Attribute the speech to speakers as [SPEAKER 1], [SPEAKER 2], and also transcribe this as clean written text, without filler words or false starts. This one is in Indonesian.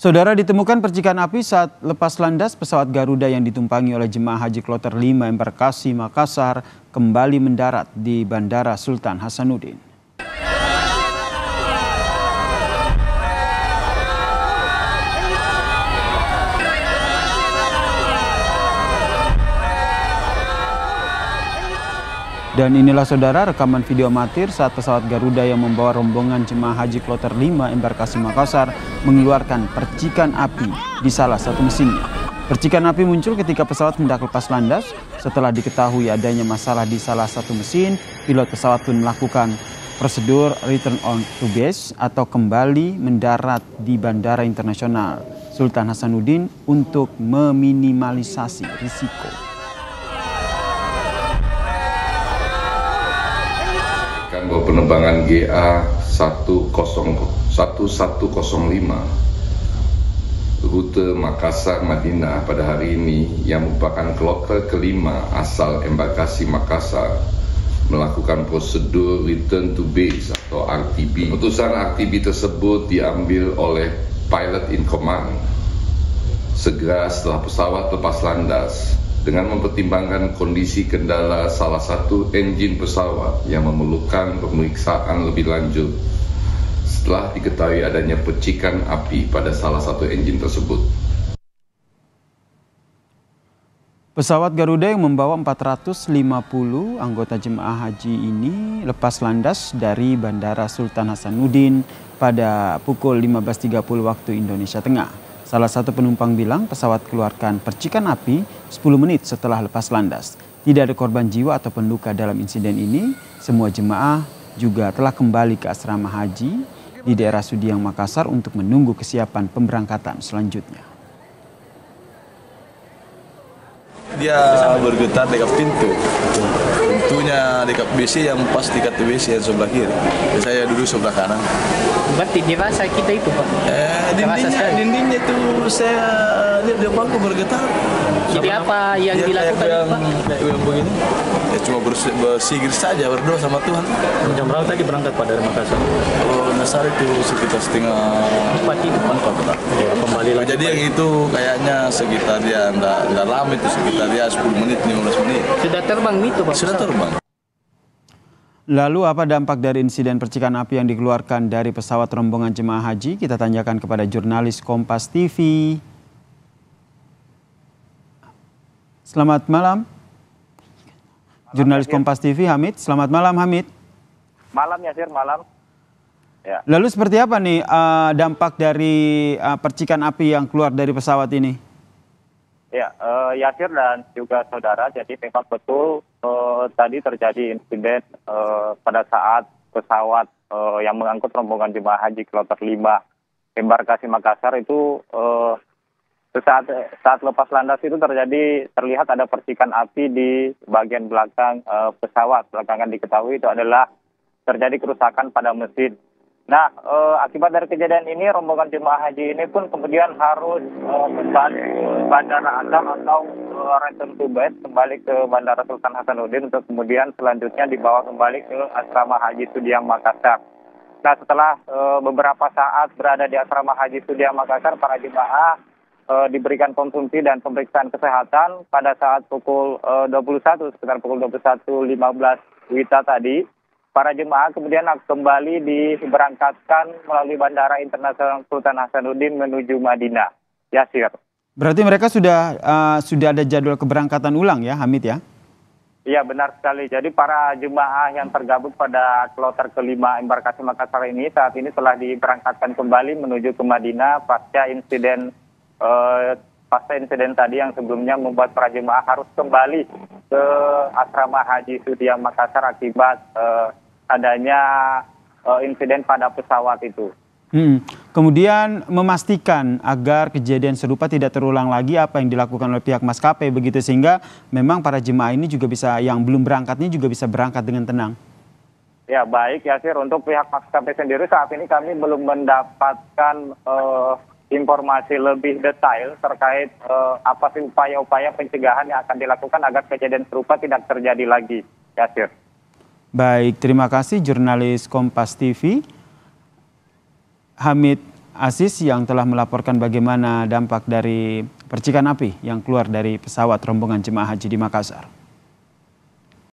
[SPEAKER 1] Saudara, ditemukan percikan api saat lepas landas pesawat Garuda yang ditumpangi oleh jemaah haji kloter 5 embarkasi Makassar kembali mendarat di Bandara Sultan Hasanuddin. Dan inilah saudara rekaman video amatir saat pesawat Garuda yang membawa rombongan jemaah haji kloter 5 embarkasi Makassar mengeluarkan percikan api di salah satu mesinnya. Percikan api muncul ketika pesawat hendak lepas landas. Setelah diketahui adanya masalah di salah satu mesin, pilot pesawat pun melakukan prosedur return on to base atau kembali mendarat di Bandara Internasional Sultan Hasanuddin untuk meminimalisasi risiko.
[SPEAKER 2] Bahwa penerbangan GA 1105 rute Makassar Madinah pada hari ini yang merupakan kloter kelima asal embarkasi Makassar melakukan prosedur return to base atau RTB. Keputusan RTB tersebut diambil oleh pilot in command segera setelah pesawat lepas landas, dengan mempertimbangkan kondisi kendala salah satu enjin pesawat yang memerlukan pemeriksaan lebih lanjut setelah diketahui adanya percikan api pada salah satu enjin tersebut.
[SPEAKER 1] Pesawat Garuda yang membawa 450 anggota jemaah haji ini lepas landas dari Bandara Sultan Hasanuddin pada pukul 15.30 waktu Indonesia Tengah. Salah satu penumpang bilang pesawat keluarkan percikan api 10 menit setelah lepas landas. Tidak ada korban jiwa ataupun luka dalam insiden ini. Semua jemaah juga telah kembali ke asrama haji di daerah Sudiang Makassar untuk menunggu kesiapan pemberangkatan selanjutnya.
[SPEAKER 3] Dia bergetar dekat pintunya dekat WC yang pas dekat WC yang sebelah kiri. Saya duduk sebelah kanan.
[SPEAKER 4] Berarti dirasa kita itu Pak?
[SPEAKER 3] Dindingnya itu saya lihat dia bangku bergetar.
[SPEAKER 4] Jadi apa yang dilakukan Pak?
[SPEAKER 3] Kayak begini. Ya cuma bersigir saja, berdoa sama Tuhan.
[SPEAKER 4] Jam berapa tadi berangkat Pak dari Makassar?
[SPEAKER 3] Kalau Nasar itu sekitar setengah
[SPEAKER 4] 4 itu Pak. Kembali lagi.
[SPEAKER 3] Jadi yang itu kayaknya sekitar dia enggak lama itu, sekitar dia 10 menit 15 menit.
[SPEAKER 4] Sudah terbang itu Pak?
[SPEAKER 3] Sudah terbang.
[SPEAKER 1] Lalu apa dampak dari insiden percikan api yang dikeluarkan dari pesawat rombongan jemaah haji? Kita tanyakan kepada jurnalis Kompas TV. Selamat malam. Jurnalis Kompas TV Hamid. Selamat malam Hamid.
[SPEAKER 5] Malam Yasir, malam. Ya.
[SPEAKER 1] Lalu seperti apa nih dampak dari percikan api yang keluar dari pesawat ini?
[SPEAKER 5] Ya, Yasir dan juga saudara, jadi memang betul tadi terjadi insiden pada saat pesawat yang mengangkut rombongan jemaah haji kloter 5 embarkasi Makassar itu saat lepas landas itu terlihat ada percikan api di bagian belakang pesawat. Belakangan diketahui itu adalah terjadi kerusakan pada mesin. Nah, akibat dari kejadian ini, rombongan jemaah haji ini pun kemudian harus kembali ke Bandara Adam atau return to base, kembali ke Bandara Sultan Hasanuddin untuk kemudian selanjutnya dibawa kembali ke asrama haji Sudiang Makassar. Nah, setelah beberapa saat berada di asrama haji Sudiang Makassar, para jemaah diberikan konsumsi dan pemeriksaan kesehatan pada saat pukul 21, sekitar pukul 21.15 WITA tadi. Para jemaah kemudian kembali diberangkatkan melalui Bandara Internasional Sultan Hasanuddin menuju Madinah. Yasir.
[SPEAKER 1] Berarti mereka sudah ada jadwal keberangkatan ulang ya, Hamid ya?
[SPEAKER 5] Iya, benar sekali. Jadi para jemaah yang tergabung pada kloter kelima embarkasi Makassar ini saat ini telah diberangkatkan kembali menuju ke Madinah pasca insiden tadi yang sebelumnya membuat para jemaah harus kembali ke asrama haji Sudiang Makassar akibat adanya insiden pada pesawat itu.
[SPEAKER 1] Kemudian memastikan agar kejadian serupa tidak terulang lagi, apa yang dilakukan oleh pihak maskapai begitu sehingga memang para jemaah ini juga bisa, yang belum berangkatnya juga bisa berangkat dengan tenang.
[SPEAKER 5] Ya baik Yasir, untuk pihak maskapai sendiri saat ini kami belum mendapatkan informasi lebih detail terkait apa sih upaya-upaya pencegahan yang akan dilakukan agar kejadian serupa tidak terjadi lagi, Yasir. Baik, terima kasih jurnalis Kompas TV Hamid
[SPEAKER 1] Aziz yang telah melaporkan bagaimana dampak dari percikan api yang keluar dari pesawat rombongan jemaah haji di Makassar.